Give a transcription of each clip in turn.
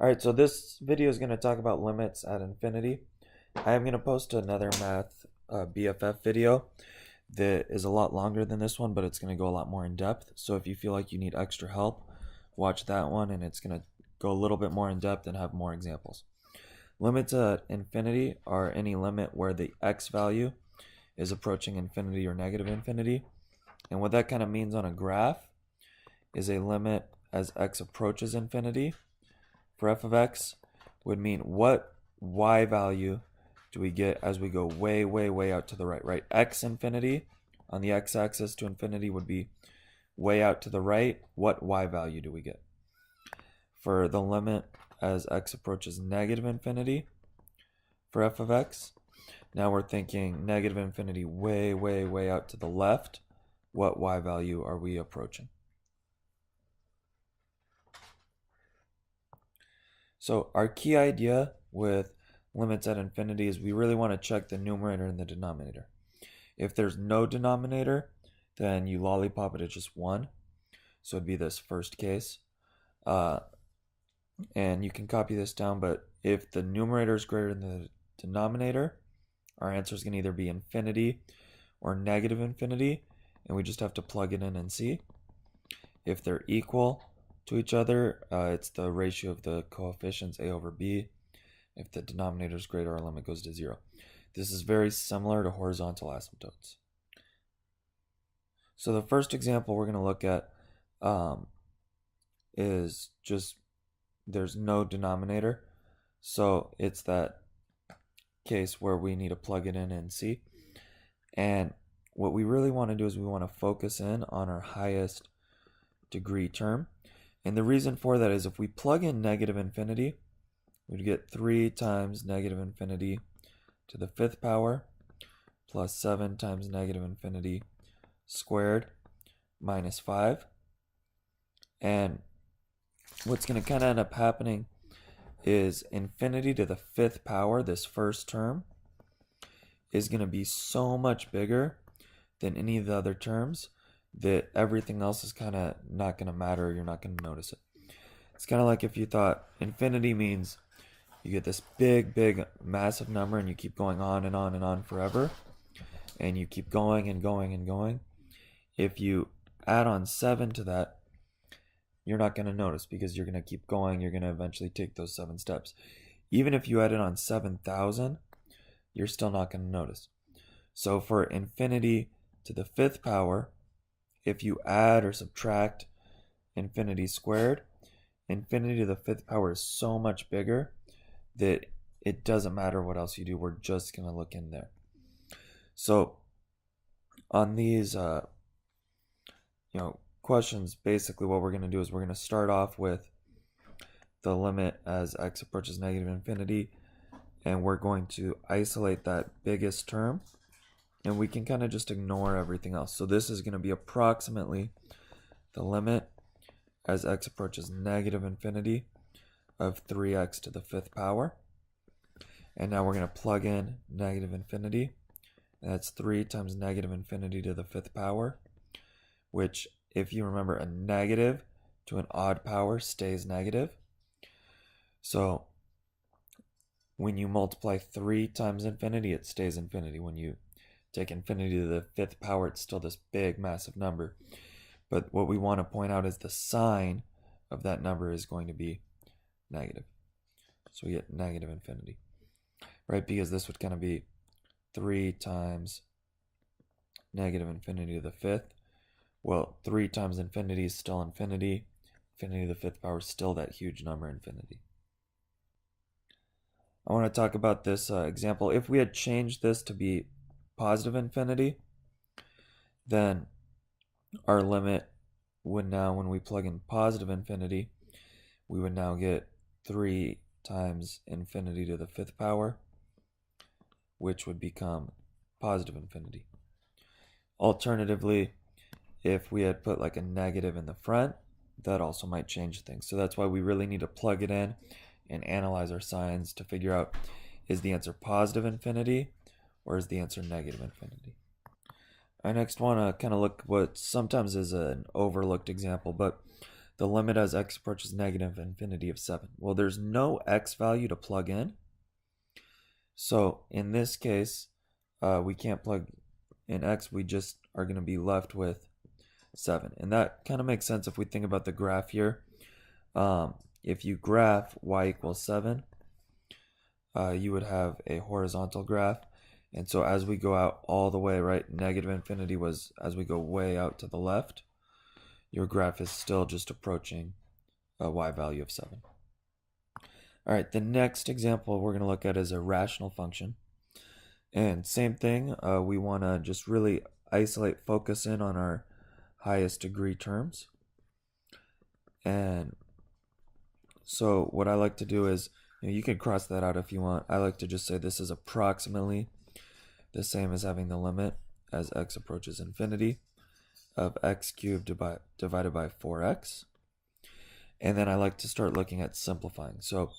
Alright, so this video is going to talk about limits at infinity. I am going to post another math BFF video that is a lot longer than this one, but it's going to go a lot more in depth. So if you feel like you need extra help, watch that one, and it's going to go a little bit more in depth and have more examples. Limits at infinity are any limit where the x value is approaching infinity or negative infinity. And what that kind of means on a graph is a limit as x approaches infinity for f of x would mean what y value do we get as we go way, way, way out to the right, right? X infinity on the x-axis to infinity would be way out to the right. What y value do we get? For the limit as x approaches negative infinity for f of x, now we're thinking negative infinity way, way, way out to the left. What y value are we approaching? So our key idea with limits at infinity is we really want to check the numerator and the denominator. If there's no denominator, then you lollipop it at just 1. So it'd be this first case. And you can copy this down, but if the numerator is greater than the denominator, our answer is going to either be infinity or negative infinity, and we just have to plug it in and see. If they're equal to each other, it's the ratio of the coefficients a over b. If the denominator is greater, our limit goes to 0. This is very similar to horizontal asymptotes. So the first example we're going to look at is just there's no denominator. So it's that case where we need to plug it in and see. And what we really want to do is we want to focus in on our highest degree term. And the reason for that is if we plug in negative infinity, we'd get 3 times negative infinity to the 5th power plus 7 times negative infinity squared minus 5. And what's going to kind of end up happening is infinity to the 5th power, this first term, is going to be so much bigger than any of the other terms that everything else is kind of not going to matter. You're not going to notice it. It's kind of like if you thought infinity means you get this big, big, massive number and you keep going on and on and on forever. And you keep going and going and going. If you add on 7 to that, you're not going to notice because you're going to keep going. You're going to eventually take those 7 steps. Even if you added on 7,000, you're still not going to notice. So for infinity to the 5th power, if you add or subtract infinity squared, infinity to the 5th power is so much bigger that it doesn't matter what else you do. We're just going to look in there. So on these questions, basically what we're going to do is we're going to start off with the limit as x approaches negative infinity, and we're going to isolate that biggest term, and we can kind of just ignore everything else. So this is going to be approximately the limit as x approaches negative infinity of 3x to the 5th power. And now we're going to plug in negative infinity. And that's 3 times negative infinity to the 5th power, which, if you remember, a negative to an odd power stays negative. So when you multiply 3 times infinity, it stays infinity. When you take infinity to the 5th power, it's still this big, massive number. But what we want to point out is the sign of that number is going to be negative. So we get negative infinity, right? Because this would kind of be 3 times negative infinity to the 5th. Well, 3 times infinity is still infinity. Infinity to the 5th power is still that huge number, infinity. I want to talk about this example. If we had changed this to be positive infinity, then our limit would now, when we plug in positive infinity, we would now get 3 times infinity to the 5th power, which would become positive infinity. Alternatively, if we had put like a negative in the front, that also might change things. So that's why we really need to plug it in and analyze our signs to figure out, is the answer positive infinity or is the answer negative infinity? I next want to kind of look what sometimes is an overlooked example, but the limit as x approaches negative infinity of 7. Well, there's no x value to plug in. So in this case, we can't plug in x. We just are going to be left with 7. And that kind of makes sense if we think about the graph here. If you graph y equals 7, you would have a horizontal graph. And so as we go out all the way, right, negative infinity was as we go way out to the left, your graph is still just approaching a y value of 7. All right, the next example we're going to look at is a rational function. And same thing, we want to just really isolate, focus in on our highest degree terms. And so what I like to do is, you can cross that out if you want. I like to just say this is approximately the same as having the limit as x approaches infinity of x cubed divided by 4x. And then I like to start looking at simplifying. So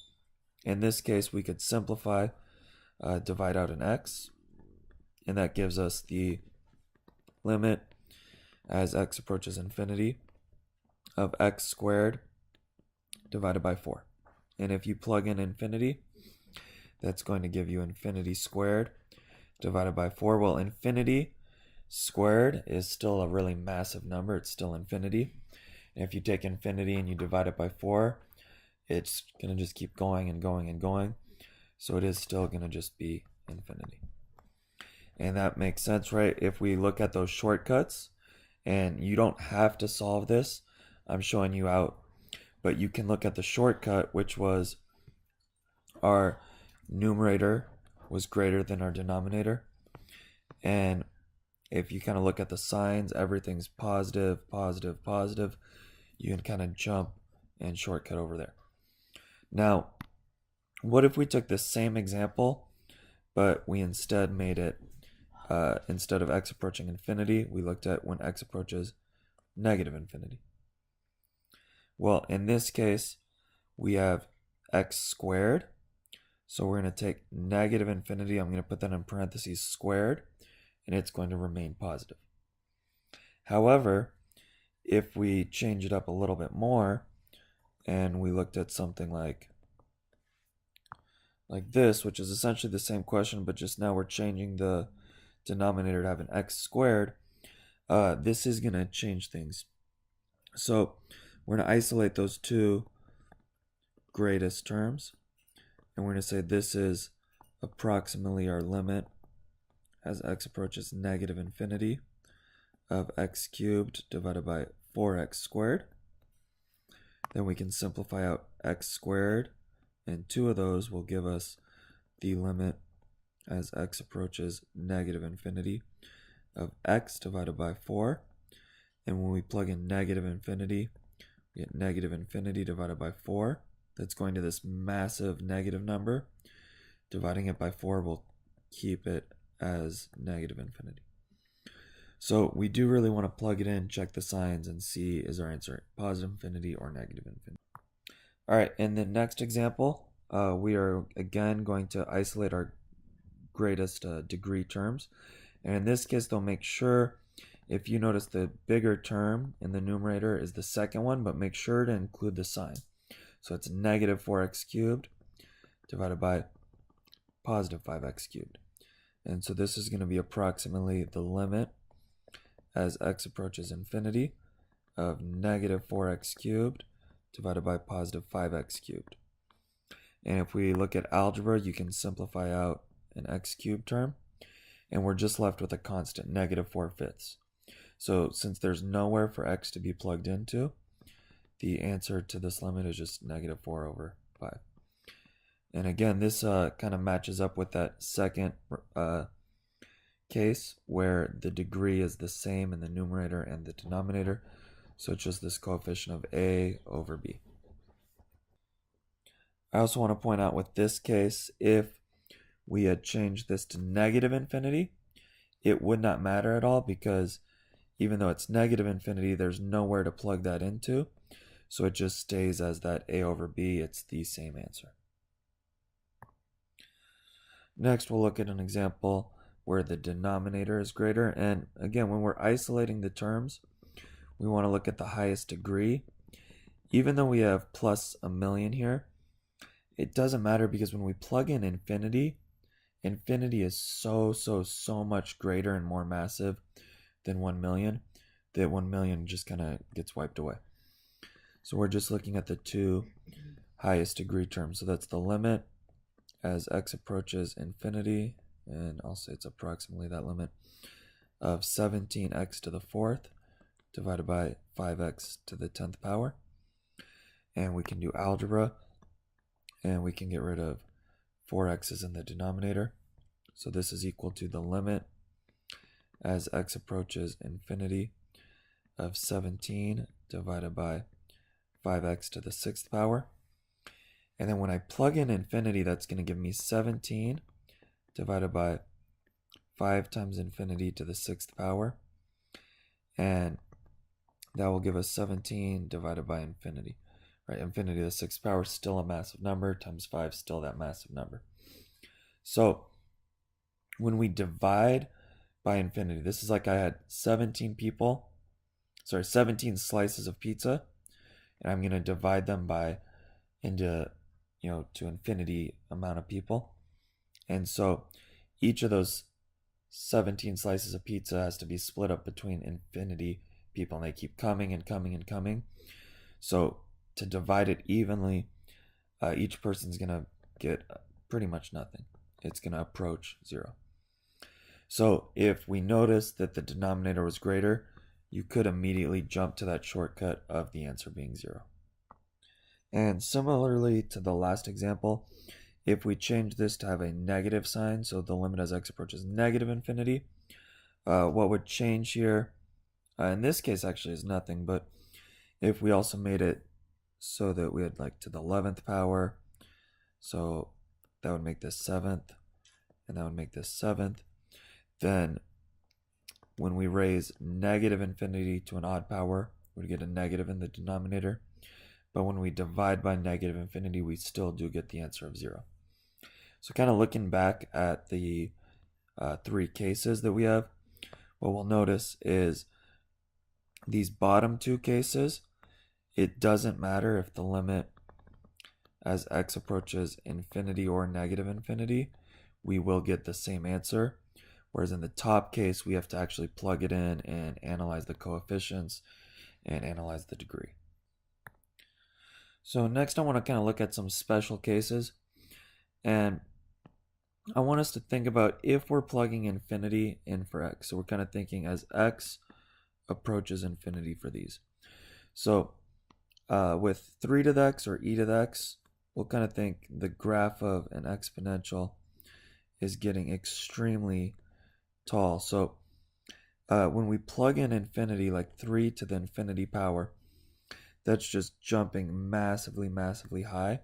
in this case, we could simplify, divide out an x, and that gives us the limit as x approaches infinity of x squared divided by 4. And if you plug in infinity, that's going to give you infinity squared divided by 4. Well, infinity squared is still a really massive number. It's still infinity. And if you take infinity and you divide it by 4, it's going to just keep going and going and going. So it is still going to just be infinity. And that makes sense, right? If we look at those shortcuts, and you don't have to solve this, I'm showing you out, but you can look at the shortcut, which was our numerator was greater than our denominator. And if you kind of look at the signs, everything's positive, positive, positive. You can kind of jump and shortcut over there. Now, what if we took the same example, but we instead made it, instead of x approaching infinity, we looked at when x approaches negative infinity. Well, in this case, we have x squared. So we're going to take negative infinity. I'm going to put that in parentheses squared, and it's going to remain positive. However, if we change it up a little bit more, and we looked at something like this, which is essentially the same question, but just now we're changing the denominator to have an x squared, this is going to change things. So we're going to isolate those two greatest terms, and we're going to say this is approximately our limit as x approaches negative infinity of x cubed divided by 4x squared. Then we can simplify out x squared, and two of those will give us the limit as x approaches negative infinity of x divided by 4. And when we plug in negative infinity, we get negative infinity divided by 4. That's going to this massive negative number. Dividing it by 4 will keep it as negative infinity. So we do really want to plug it in, check the signs, and see is our answer positive infinity or negative infinity. All right, in the next example, we are again going to isolate our greatest degree terms. And in this case, they'll make sure, if you notice, the bigger term in the numerator is the second one, but make sure to include the sign. So it's negative 4x cubed divided by positive 5x cubed. And so this is going to be approximately the limit as x approaches infinity of negative 4x cubed divided by positive 5x cubed. And if we look at algebra, you can simplify out an x cubed term, and we're just left with a constant, negative 4/5. So since there's nowhere for x to be plugged into, the answer to this limit is just negative 4/5. And again, this kind of matches up with that second case where the degree is the same in the numerator and the denominator. So it's just this coefficient of a over b. I also want to point out with this case, if we had changed this to negative infinity, it would not matter at all, because even though it's negative infinity, there's nowhere to plug that into. So it just stays as that a over b. It's the same answer. Next, we'll look at an example where the denominator is greater. And again, when we're isolating the terms, we want to look at the highest degree. even though we have plus a million here, it doesn't matter because when we plug in infinity, infinity is so much greater and more massive than 1 million that 1 million just kind of gets wiped away. So we're just looking at the two highest degree terms. So that's the limit as x approaches infinity, and I'll say it's approximately that limit, of 17x to the fourth divided by 5x to the 10th power. And we can do algebra, and we can get rid of 4x's in the denominator. So this is equal to the limit as x approaches infinity of 17 divided by 5x to the 6th power. And then when I plug in infinity, that's going to give me 17 divided by 5 times infinity to the 6th power. And that will give us 17 divided by infinity. Right, infinity to the 6th power is still a massive number, times 5 still that massive number. So when we divide by infinity, this is like I had 17 slices of pizza, and I'm going to divide them into to infinity amount of people. And so each of those 17 slices of pizza has to be split up between infinity people, and they keep coming and coming and coming. So to divide it evenly, each person's going to get pretty much nothing. It's going to approach 0. So if we notice that the denominator was greater, you could immediately jump to that shortcut of the answer being 0. And similarly to the last example, if we change this to have a negative sign, so the limit as x approaches negative infinity, what would change here, in this case actually is nothing, but if we also made it so that we had like to the 11th power, so that would make this 7th, and that would make this 7th, then when we raise negative infinity to an odd power, we'd get a negative in the denominator. But when we divide by negative infinity, we still do get the answer of 0. So kind of looking back at the 3 cases that we have, what we'll notice is these bottom 2 cases, it doesn't matter if the limit as x approaches infinity or negative infinity, we will get the same answer. Whereas in the top case, we have to actually plug it in and analyze the coefficients and analyze the degree. So next I want to kind of look at some special cases, and I want us to think about if we're plugging infinity in for x. So we're kind of thinking as x approaches infinity for these. So with 3 to the x or e to the x, we'll kind of think the graph of an exponential is getting extremely tall. So when we plug in infinity, like 3 to the infinity power, that's just jumping massively high,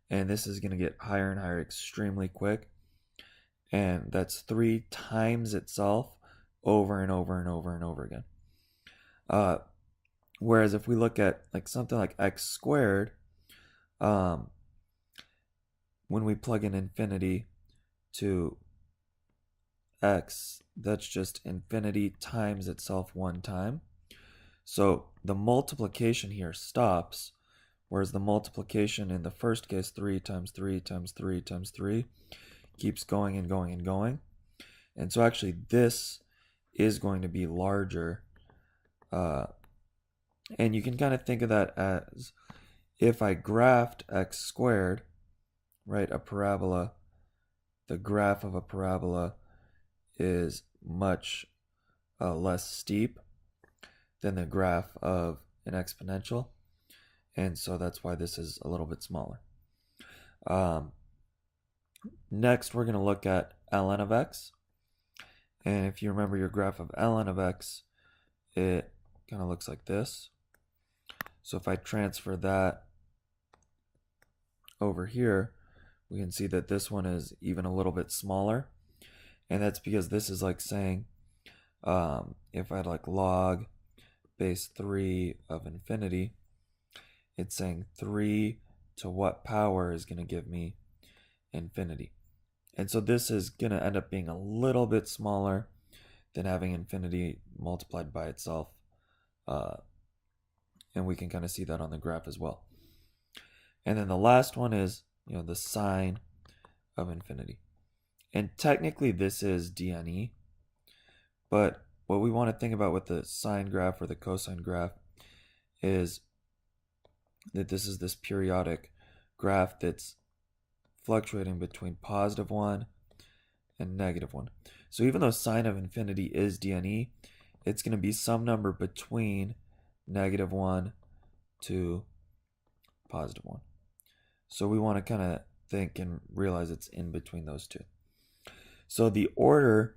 and this is going to get higher and higher extremely quick, and that's 3 times itself over and over again. Whereas if we look at like something like x squared, when we plug in infinity to x, that's just infinity times itself 1 time. So the multiplication here stops, whereas the multiplication in the first case, 3 times 3 times 3 times 3, keeps going and going and going. And so actually this is going to be larger. And you can kind of think of that as if I graphed x squared, right, a parabola, the graph of a parabola is much less steep than the graph of an exponential, and so that's why this is a little bit smaller. Next, we're going to look at ln of x, and if you remember your graph of ln of x, it kind of looks like this. So if I transfer that over here, we can see that this one is even a little bit smaller, and that's because this is like saying if I had like log base 3 of infinity, it's saying 3 to what power is going to give me infinity. And so this is going to end up being a little bit smaller than having infinity multiplied by itself and we can kind of see that on the graph as well. And then the last one is, the sine of infinity. And technically this is DNE, but what we want to think about with the sine graph or the cosine graph is that this is this periodic graph that's fluctuating between +1 and -1. So even though sine of infinity is DNE, it's going to be some number between -1 to +1. So we want to kind of think and realize it's in between those two. So the order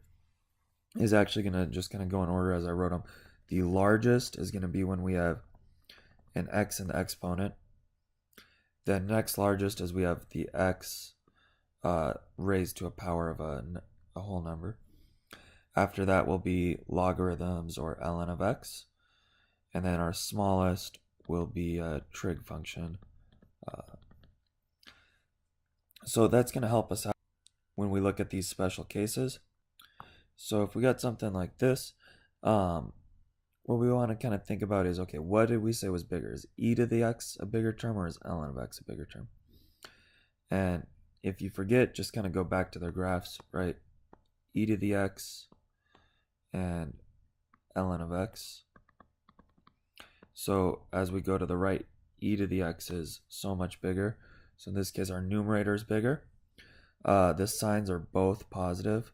is actually going to just kind of go in order as I wrote them. The largest is going to be when we have an x in the exponent. Then next largest is we have the x raised to a power of a whole number. After that will be logarithms or ln of x. And then our smallest will be a trig function. So that's going to help us out when we look at these special cases. So if we got something like this, what we want to kind of think about is, okay, what did we say was bigger? Is e to the x a bigger term, or is ln of x a bigger term? And if you forget, just kind of go back to their graphs, right? E to the x and ln of x. So as we go to the right, e to the x is so much bigger. So in this case, our numerator is bigger. The signs are both positive.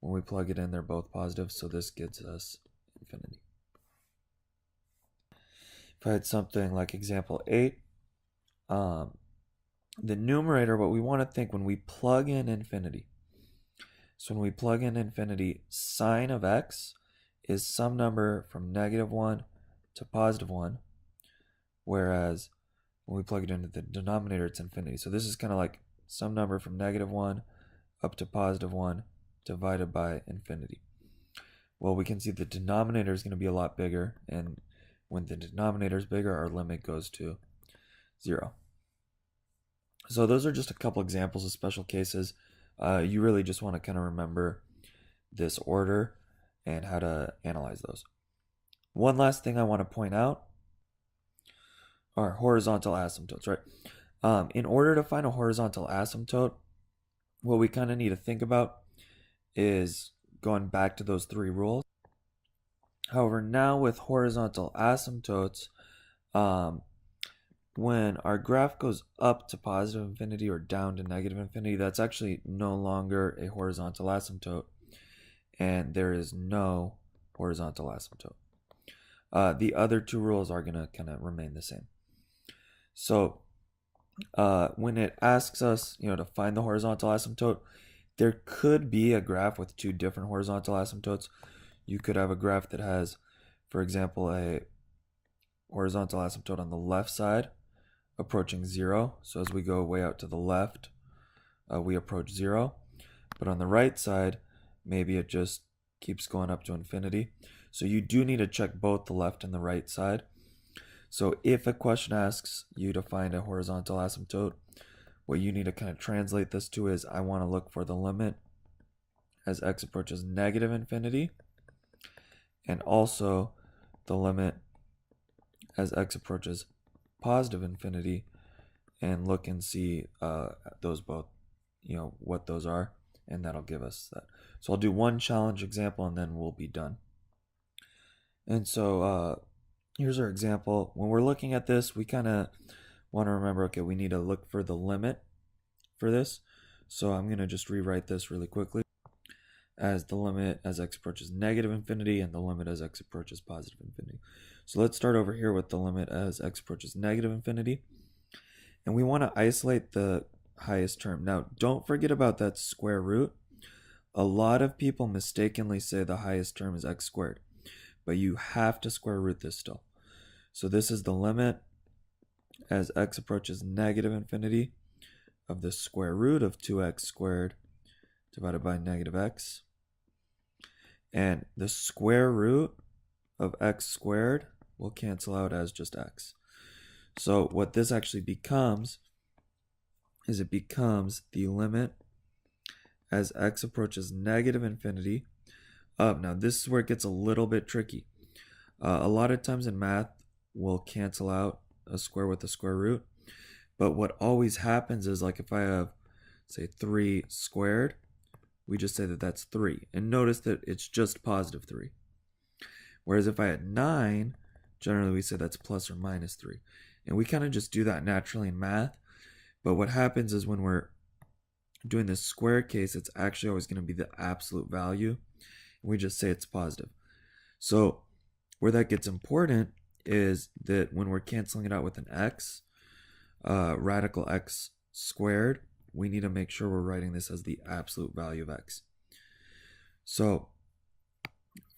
When we plug it in, they're both positive. So this gives us infinity. If I had something like example 8, the numerator, what we want to think when we plug in infinity. So when we plug in infinity, sine of x is some number from -1 to +1, whereas when we plug it into the denominator, it's infinity. So this is kind of like some number from -1 up to +1 divided by infinity. Well, we can see the denominator is going to be a lot bigger, and when the denominator is bigger, our limit goes to 0. So those are just a couple examples of special cases. You really just want to kind of remember this order and how to analyze those. One last thing I want to point out are horizontal asymptotes, right? In order to find a horizontal asymptote, what we kind of need to think about is going back to those 3 rules. However, now with horizontal asymptotes, when our graph goes up to positive infinity or down to negative infinity, that's actually no longer a horizontal asymptote, and there is no horizontal asymptote. The other 2 rules are going to kind of remain the same. So when it asks us, to find the horizontal asymptote, there could be a graph with 2 different horizontal asymptotes. You could have a graph that has, for example, a horizontal asymptote on the left side approaching 0. So as we go way out to the left, we approach 0. But on the right side, maybe it just keeps going up to infinity. So you do need to check both the left and the right side. So if a question asks you to find a horizontal asymptote, what you need to kind of translate this to is, I want to look for the limit as x approaches negative infinity, and also the limit as x approaches positive infinity, and look and see those both, what those are, and that'll give us that. So I'll do one challenge example and then we'll be done. And so here's our example. When we're looking at this, we kind of want to remember, okay, we need to look for the limit for this. So I'm going to just rewrite this really quickly as the limit as x approaches negative infinity and the limit as x approaches positive infinity. So let's start over here with the limit as x approaches negative infinity. And we want to isolate the highest term. Now, don't forget about that square root. A lot of people mistakenly say the highest term is x squared, but you have to square root this still. So this is the limit as x approaches negative infinity of the square root of 2x squared divided by negative x. And the square root of x squared will cancel out as just x. So what this actually becomes is it becomes the limit as x approaches negative infinity of, now this is where it gets a little bit tricky. A lot of times in math, will cancel out a square with a square root. But what always happens is, like, if I have, say, 3 squared, we just say that that's 3. And notice that it's just positive 3. Whereas if I had 9, generally we say that's plus or minus 3. And we kind of just do that naturally in math. But what happens is when we're doing this square case, it's actually always going to be the absolute value. And we just say it's positive. So where that gets important is that when we're canceling it out with an x, radical x squared, we need to make sure we're writing this as the absolute value of x. So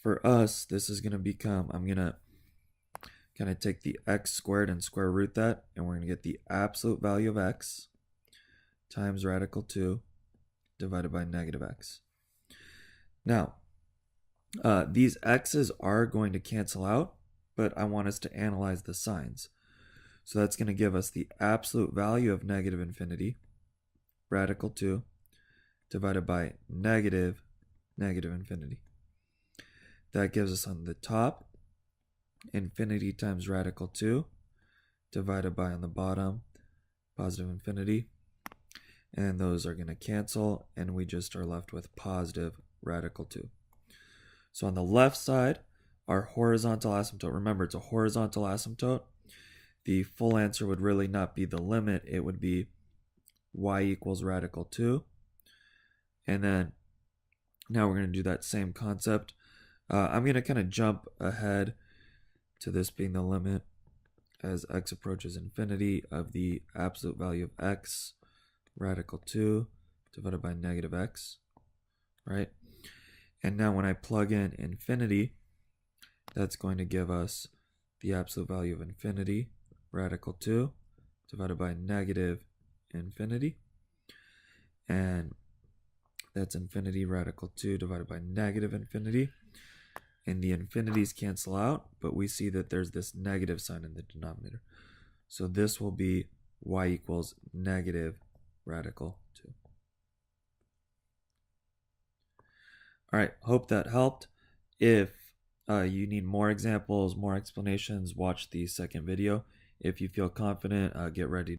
for us, this is going to become, I'm going to kind of take the x squared and square root that, and we're going to get the absolute value of x times radical 2 divided by negative x. Now, these x's are going to cancel out, but I want us to analyze the signs. So that's going to give us the absolute value of negative infinity, radical 2, divided by negative infinity. That gives us on the top, infinity times radical 2, divided by on the bottom, positive infinity. And those are going to cancel, and we just are left with positive radical 2. So on the left side, our horizontal asymptote, remember it's a horizontal asymptote, the full answer would really not be the limit, it would be y equals radical 2. And then now we're going to do that same concept. I'm going to kind of jump ahead to this being the limit as x approaches infinity of the absolute value of x, radical 2 divided by negative x, right? And now when I plug in infinity, that's going to give us the absolute value of infinity, radical 2 divided by negative infinity. And that's infinity radical 2 divided by negative infinity. And the infinities cancel out, but we see that there's this negative sign in the denominator. So this will be y equals negative radical 2. All right, hope that helped. If you need more examples, more explanations, watch the second video. If you feel confident, get ready.